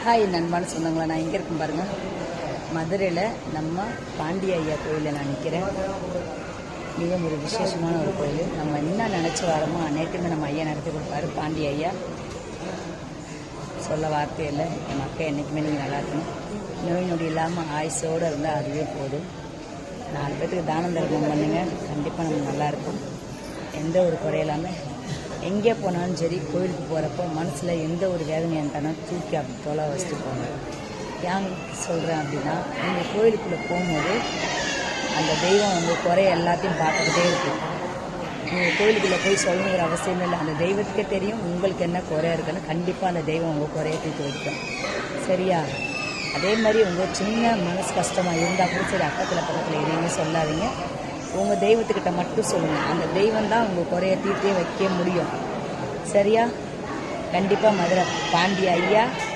Hi நண்பான்னு சொன்னாங்களா, நான் எங்கே இருக்கேன் பாருங்கள். மதுரையில் நம்ம பாண்டிய ஐயா கோயிலில் நான் நிற்கிறேன். மிக ஒரு விசேஷமான ஒரு கோயில். நம்ம என்ன நினச்சி வரோமோ அனைத்துமே நம்ம ஐயா நடத்தி கொடுப்பாரு. பாண்டிய ஐயா சொல்ல வார்த்தை இல்லை. என் மக்கள் என்றைக்குமே நீங்கள் நல்லா இருக்கணும். நோய் நொடி இல்லாமல் ஆயுசோடு இருந்தால் அதுவே போதும். 4 பேருக்கு தானம் தர்மம் பண்ணுங்க, கண்டிப்பாக நம்ம நல்லாயிருக்கும். எந்த ஒரு குறையில்லாமல் எங்கே போனாலும் சரி, கோயிலுக்கு போகிறப்போ மனசில் எந்த ஒரு வேதனையாக இருந்தாலும் தூக்கி அப்படி தொலை வச்சுட்டு போங்க. ஏன் சொல்கிறேன் அப்படின்னா, நீங்கள் கோயிலுக்குள்ளே போகும்போது அந்த தெய்வம் உங்கள் குறைய எல்லாத்தையும் பார்த்துக்கிட்டே இருக்கும். நீங்கள் கோயிலுக்குள்ளே போய் சொல்லணுங்கிற அவசியம் இல்லை. அந்த தெய்வத்துக்கே தெரியும் உங்களுக்கு என்ன குறையா இருக்குன்னு. கண்டிப்பாக அந்த தெய்வம் உங்கள் குறைய தூக்கி வைக்கும். சரியா? அதே மாதிரி உங்கள் சின்ன மனசு கஷ்டமாக இருந்தால் கூட சரி, பக்கத்தில் எதையுமே சொல்லாதீங்க. உங்கள் தெய்வத்துக்கிட்ட மட்டும் சொல்லுங்கள். அந்த தெய்வம் தான் உங்கள் குறைய தீர்த்தே வைக்க முடியும். சரியா? கண்டிப்பாக மதுரை பாண்டிய ஐயா